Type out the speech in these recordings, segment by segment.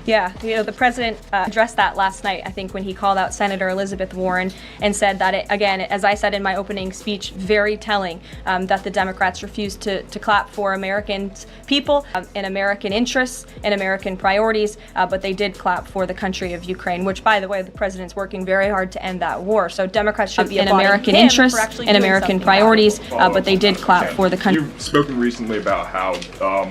Yeah, the president addressed that last night, I think, when he called out Senator Elizabeth Warren and said that, again, as I said in my opening speech, very telling that the Democrats refused to clap for American people and American interests and American priorities, but they did clap for the country of Ukraine, which, by the way, the president's working very hard to end that war. So Democrats should be in American interests and American priorities, but they did clap for the country. You've spoken recently about how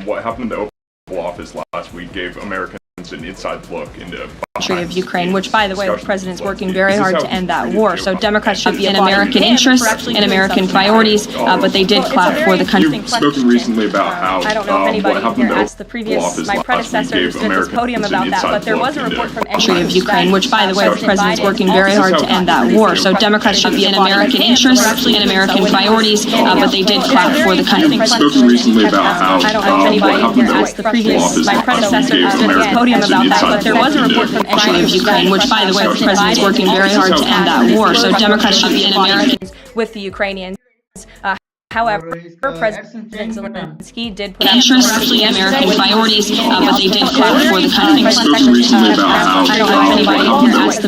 what happened in the Oval Office last week gave Americans an inside look into country of Ukraine, which, by the way, the president's working very hard to end that war. So Democrats should be in American interests and American priorities, but they did clap for the country. You've spoken recently about how I don't know if anybody here asked the my predecessor who gave stood at this podium about that, but there was a report from country of Ukraine, which, by the way, the president's working very hard to end that war. So Democrats should be in American interests and American priorities, but they did clap for the country. You've spoken recently about how I don't know if anybody here asked my predecessor who stood at this podium about that, but there was a report from country of Ukraine, which, by the way, the president's working very hard to end that war. So Democrats should be in American with the Ukrainians. However, President Zelensky did put out interests and American priorities, but they did clap for the country. I don't know if anybody here asked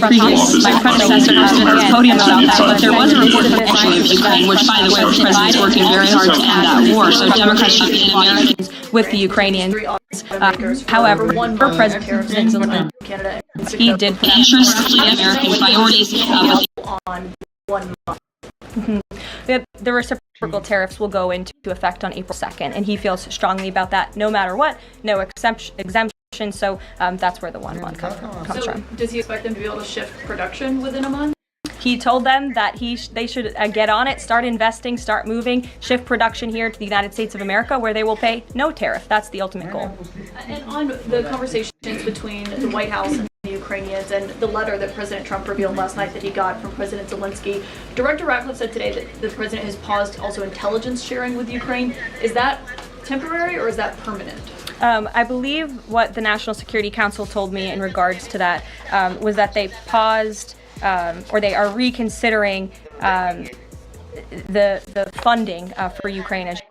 my predecessor who stood at this podium about that, but there was a report from country of Ukraine, which, by the way, the president's working very hard to end that war. So Democrats should be in American with the Ukrainians. However, President Zelensky did put out interests and American priorities, on 1 month. The reciprocal tariffs will go into effect on April 2nd, and he feels strongly about that no matter what, no exemption, so that's where the 1 month comes from. Does he expect them to be able to shift production within a month? He told them that they should get on it, start investing, start moving, shift production here to the United States of America, where they will pay no tariff. That's the ultimate goal. And on the conversations between the White House and the Ukrainians and the letter that President Trump revealed last night that he got from President Zelensky, Director Ratcliffe said today that the president has paused also intelligence sharing with Ukraine. Is that temporary or is that permanent? I believe what the National Security Council told me in regards to that was that they paused or they are reconsidering the funding for Ukraine. As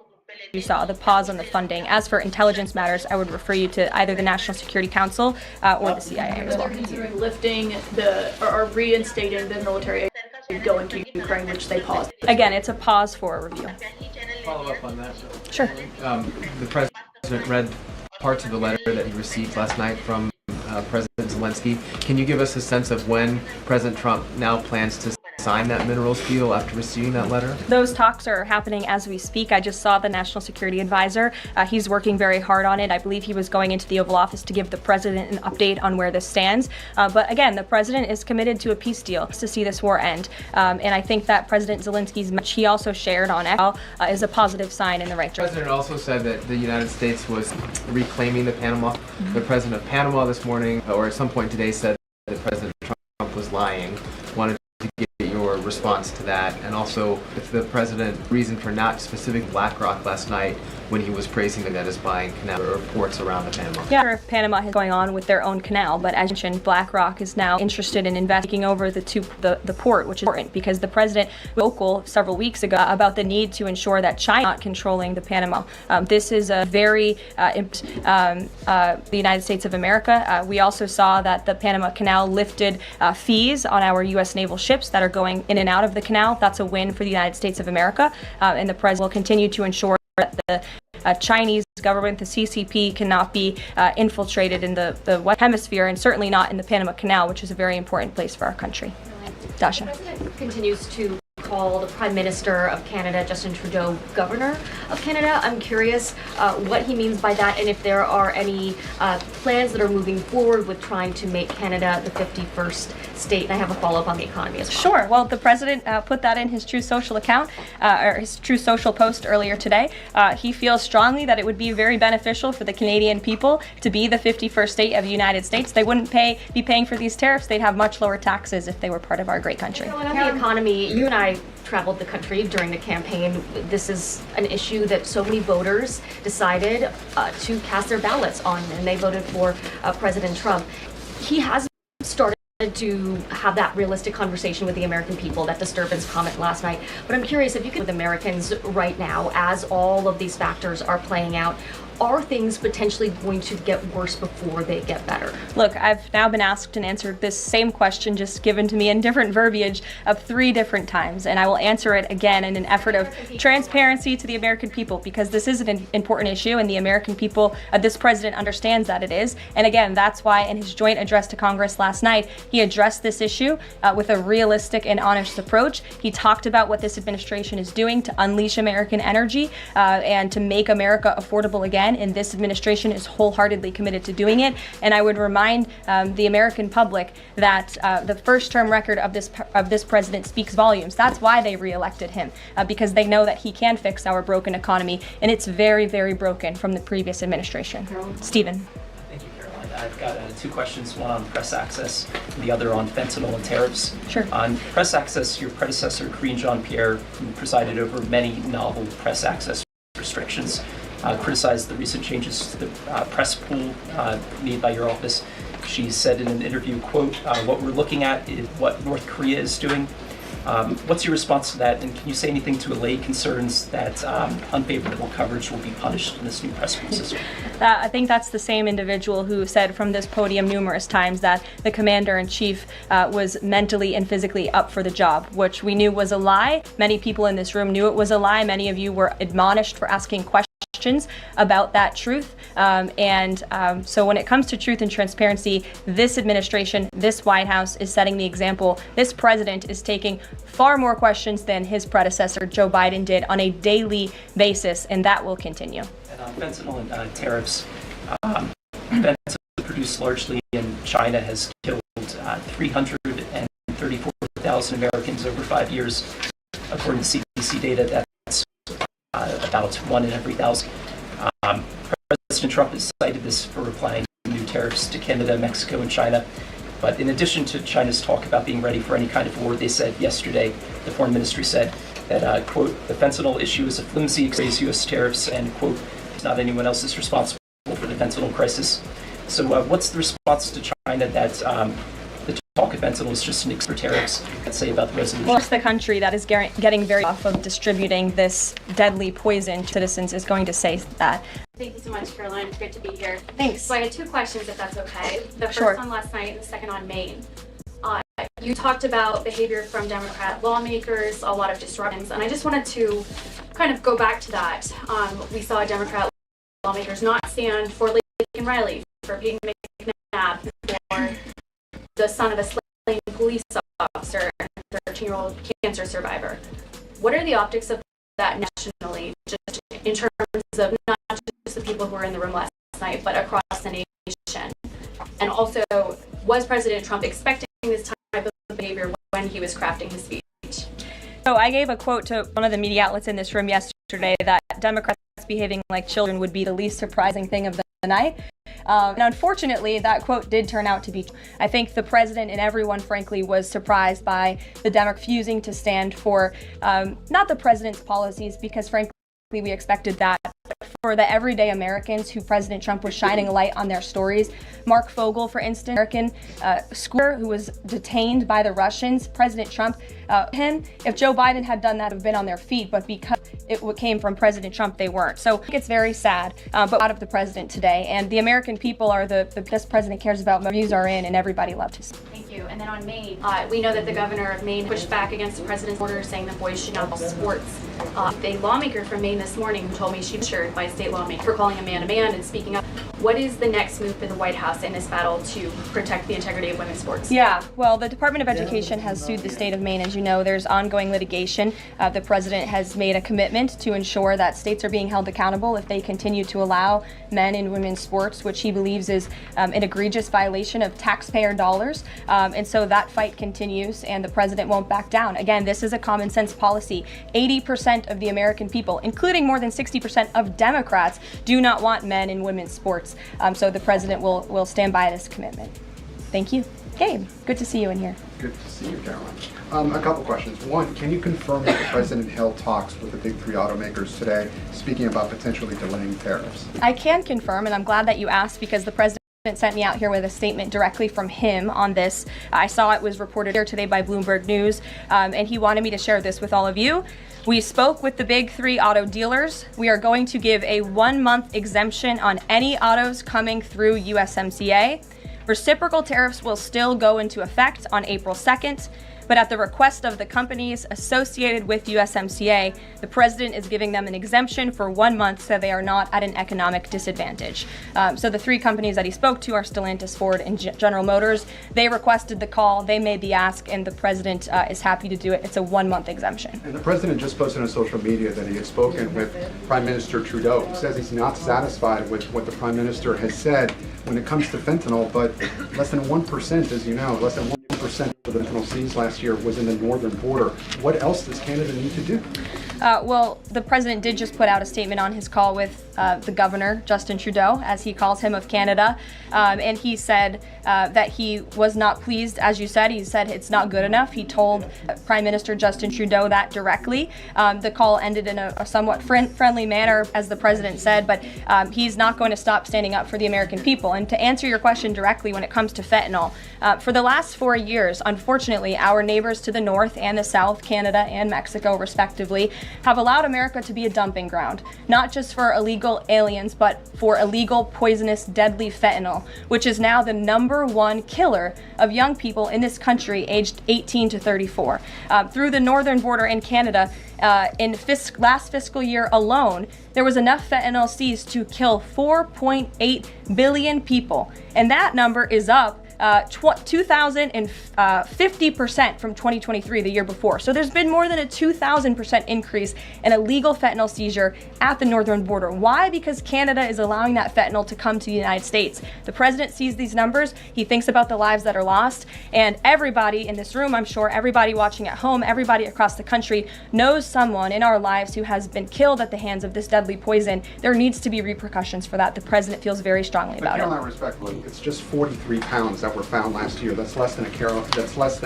you saw, the pause on the funding. As for intelligence matters, I would refer you to either the National Security Council or the CIA as well. They're considering lifting or reinstating the military aid going to Ukraine, which they paused. Again, it's a pause for a review. Follow up on that. Sure. The president read parts of the letter that he received last night from President Zelensky. Can you give us a sense of when President Trump now plans to sign that minerals deal after receiving that letter? Those talks are happening as we speak. I just saw the National Security Advisor. He's working very hard on it. I believe he was going into the Oval Office to give the president an update on where this stands. But again, the president is committed to a peace deal to see this war end. And I think that President Zelensky's message he also shared on X is a positive sign in the right direction. The president also said that the United States was reclaiming the Panama. Mm-hmm. The president of Panama this morning, or at some point today, said that President Trump was lying. Wanted to get your response to that, and also if the president reason for not specific BlackRock last night when he was praising them that is buying canal or ports around the Panama. Yeah, Panama is going on with their own canal, but as you mentioned, BlackRock is now interested in taking over the port, which is important because the president was vocal several weeks ago about the need to ensure that China is not controlling the Panama. This is a very the United States of America. We also saw that the Panama Canal lifted fees on our U.S. naval ships that are going in and out of the canal. That's a win for the United States of America, and the president will continue to ensure that the Chinese government, the CCP, cannot be infiltrated in the Western Hemisphere, and certainly not in the Panama Canal, which is a very important place for our country. Dasha. The president continues to call the Prime Minister of Canada, Justin Trudeau, Governor of Canada. I'm curious what he means by that, and if there are any plans that are moving forward with trying to make Canada the 51st state. And I have a follow-up on the economy as well. Sure. Well, the president put that in his True Social account, or his True Social post earlier today. He feels strongly that it would be very beneficial for the Canadian people to be the 51st state of the United States. They wouldn't be paying for these tariffs. They'd have much lower taxes if they were part of our great country. On the economy, you and I traveled the country during the campaign. This is an issue that so many voters decided to cast their ballots on, and they voted for President Trump. He has started to have that realistic conversation with the American people, that disturbance comment last night. But I'm curious if you can, with Americans right now, as all of these factors are playing out, are things potentially going to get worse before they get better? Look, I've now been asked and answered this same question just given to me in different verbiage of 3 different times, and I will answer it again in an effort of transparency to the American people, because this is an important issue and the American people, this president understands that it is. And again, that's why in his joint address to Congress last night, he addressed this issue with a realistic and honest approach. He talked about what this administration is doing to unleash American energy and to make America affordable again. And this administration is wholeheartedly committed to doing it. And I would remind the American public that the first-term record of this president speaks volumes. That's why they reelected him, because they know that he can fix our broken economy, and it's very, very broken from the previous administration. Stephen. Thank you, Caroline. I've got 2 questions, one on press access, the other on fentanyl and tariffs. Sure. On press access, your predecessor, Karine Jean-Pierre, who presided over many novel press access restrictions, criticized the recent changes to the press pool made by your office. She said in an interview, quote, "What we're looking at is what North Korea is doing." What's your response to that? And can you say anything to allay concerns that unfavorable coverage will be punished in this new press pool system? I think that's the same individual who said from this podium numerous times that the commander-in-chief was mentally and physically up for the job, which we knew was a lie. Many people in this room knew it was a lie. Many of you were admonished for asking questions about that truth. So when it comes to truth and transparency, this administration, this White House is setting the example. This president is taking far more questions than his predecessor, Joe Biden, did on a daily basis, and that will continue. And on fentanyl and tariffs, fentanyl produced largely in China has killed 334,000 Americans over 5 years. According to CDC data, that's about 1 in every 1,000. President Trump has cited this for applying new tariffs to Canada, Mexico, and China. But in addition to China's talk about being ready for any kind of war, they said yesterday, the foreign ministry said that, quote, "The fentanyl issue is a flimsy raise U.S. tariffs," and, quote, "It's not anyone else is responsible for the fentanyl crisis." So what's the response to China that the talk of fentanyl is just an for tariffs? Let's say about the resolution. Well, it's the country that is getting very off of distributing this deadly poison to citizens is going to say that. Thank you so much, Caroline. It's great to be here. Thanks. So I had 2 questions, if that's okay. The first Sure. on last night and the second on Maine. You talked about behavior from Democrat lawmakers, a lot of disruptions, and I just wanted to kind of go back to that. We saw Democrat lawmakers not stand for Laken Riley, for Peyton McNabb, for the son of a slain police officer and a 13-year-old cancer survivor. What are the optics of that nationally, just in terms of not just the people who were in the room last night, but across the nation? And also, was President Trump expecting this type of behavior when he was crafting his speech? So I gave a quote to one of the media outlets in this room yesterday that Democrats behaving like children would be the least surprising thing of the night. And unfortunately, that quote did turn out to be true. I think the president and everyone, frankly, was surprised by the Democrats refusing to stand for not the president's policies, because frankly, we expected that. For the everyday Americans who President Trump was shining a light on their stories. Mark Fogel, for instance, American schooler who was detained by the Russians. President Trump, if Joe Biden had done that, it would have been on their feet, but because it came from President Trump, they weren't. So I think it's very sad, but out of the president today. And the American people are the best president cares about. My views are in, and everybody loved his. Thank you. And then on Maine, we know that the governor of Maine pushed back against the president's order saying that boys should not play sports. A lawmaker from Maine this morning who told me she was assured by a state lawmaker for calling a man and speaking up. What is the next move for the White House in this battle to protect the integrity of women's sports? Yeah, well, the Department of Education has sued the state of Maine. As you know, there's ongoing litigation. The president has made a commitment to ensure that states are being held accountable if they continue to allow men and women's sports, which he believes is an egregious violation of taxpayer dollars. And so that fight continues, and the president won't back down. Again, this is a common sense policy. 80% of the American people, including more than 60% of Democrats, do not want men and women's sports. So the president will stand by this commitment. Thank you. Gabe, good to see you in here. Good to see you, Caroline. A couple questions. One, can you confirm that the president held talks with the big 3 automakers today, speaking about potentially delaying tariffs? I can confirm, and I'm glad that you asked, because the president sent me out here with a statement directly from him on this. I saw it was reported here today by Bloomberg News, and he wanted me to share this with all of you. We spoke with the big three auto dealers. We are going to give a 1-month exemption on any autos coming through USMCA. Reciprocal tariffs will still go into effect on April 2nd. But at the request of the companies associated with USMCA, the president is giving them an exemption for 1 month so they are not at an economic disadvantage. So the three companies that he spoke to are Stellantis, Ford, and General Motors. They requested the call, they made the ask, and the president is happy to do it. It's a 1-month exemption. And the president just posted on social media that he had spoken with Prime Minister Trudeau. He says he's not satisfied with what the Prime Minister has said when it comes to fentanyl, but less than 1%, as you know, less than 1% of the fentanyl seized last year was in the northern border. What else does Canada need to do? Well, the president did just put out a statement on his call with the governor, Justin Trudeau, as he calls him, of Canada. And he said that he was not pleased, as you said. He said it's not good enough. He told Prime Minister Justin Trudeau that directly. The call ended in a somewhat friendly manner, as the president said, but he's not going to stop standing up for the American people. And to answer your question directly when it comes to fentanyl, for the last 4 years, unfortunately, our neighbors to the north and the south, Canada and Mexico respectively, have allowed America to be a dumping ground, not just for illegal aliens, but for illegal, poisonous, deadly fentanyl, which is now the #1 killer of young people in this country aged 18 to 34. Through the northern border in Canada, in last fiscal year alone, there was enough fentanyl seized to kill 4.8 billion people. And that number is up 2,050% from 2023, the year before. So there's been more than a 2,000% increase in illegal fentanyl seizure at the northern border. Why? Because Canada is allowing that fentanyl to come to the United States. The president sees these numbers, he thinks about the lives that are lost, and everybody in this room, I'm sure, everybody watching at home, everybody across the country knows someone in our lives who has been killed at the hands of this deadly poison. There needs to be repercussions for that. The president feels very strongly about it. Caroline, respectfully, it's just 43 pounds that were found last year. That's less than a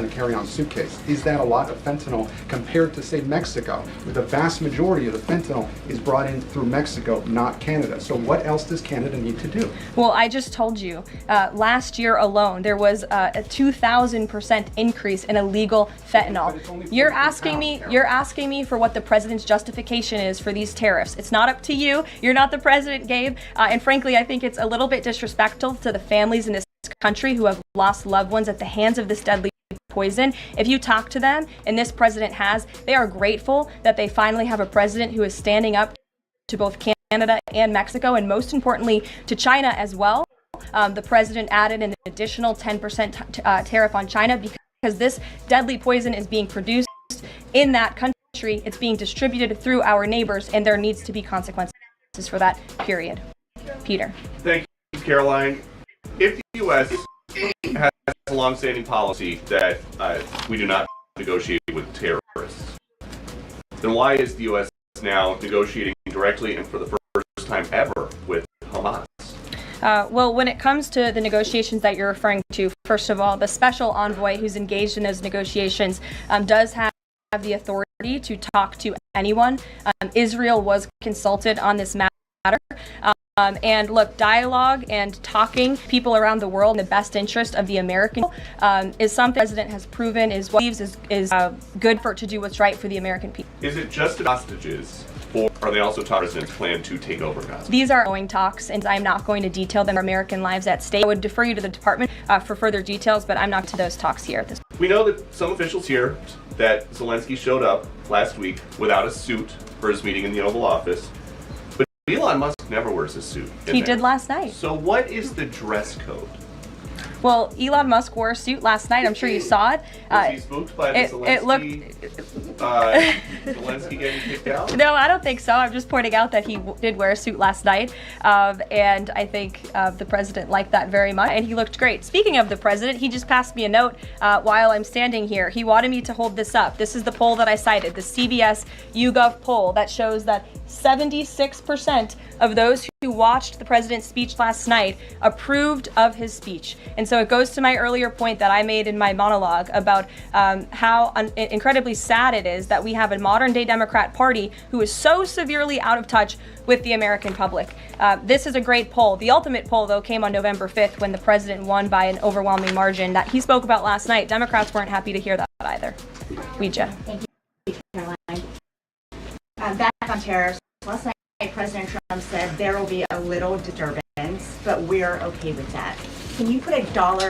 carry-on suitcase. Is that a lot of fentanyl compared to, say, Mexico, where the vast majority of the fentanyl is brought in through Mexico, not Canada? So what else does Canada need to do? Well, I just told you, last year alone, there was a 2,000% increase in illegal fentanyl. You're asking me for what the president's justification is for these tariffs. It's not up to you. You're not the president, Gabe. And frankly, I think it's a little bit disrespectful to the families in this country who have lost loved ones at the hands of this deadly poison. If you talk to them, and this president has, they are grateful that they finally have a president who is standing up to both Canada and Mexico, and most importantly, to China as well. The president added an additional 10% tariff on China because this deadly poison is being produced in that country. It's being distributed through our neighbors, and there needs to be consequences for that, period. Peter. Thank you, Caroline. If the U.S. has a long-standing policy that we do not negotiate with terrorists, then why is the U.S. now negotiating directly and for the first time ever with Hamas? Well, when it comes to the negotiations that you're referring to, first of all, the special envoy who's engaged in those negotiations does have the authority to talk to anyone. Israel was consulted on this matter. And look, dialogue and talking people around the world in the best interest of the American is something the president has proven is what he believes is good to do what's right for the American people. Is it just hostages, or are they also talking president's plan to take over Gaza? These are ongoing talks, and I'm not going to detail them for American lives at stake. I would defer you to the department for further details, but I'm not to those talks here at this point. We know that some officials here that Zelensky showed up last week without a suit for his meeting in the Oval Office. Elon Musk never wears a suit. He did last night. So what is the dress code? Well, Elon Musk wore a suit last night. I'm sure you saw it. Was he spooked by the Zelensky, Zelensky getting kicked out? No, I don't think so. I'm just pointing out that he did wear a suit last night. And I think the president liked that very much. And he looked great. Speaking of the president, he just passed me a note while I'm standing here. He wanted me to hold this up. This is the poll that I cited, the CBS YouGov poll that shows that 76% of those who watched the president's speech last night approved of his speech. And so it goes to my earlier point that I made in my monologue about how incredibly sad it is that we have a modern day Democrat Party who is so severely out of touch with the American public. This is a great poll. The ultimate poll, though, came on November 5th when the president won by an overwhelming margin that he spoke about last night. Democrats weren't happy to hear that either. Ouija. Thank you, Caroline. Back on tariffs. Last night, President Trump said there will be a little disturbance, but we're okay with that. Can you put a dollar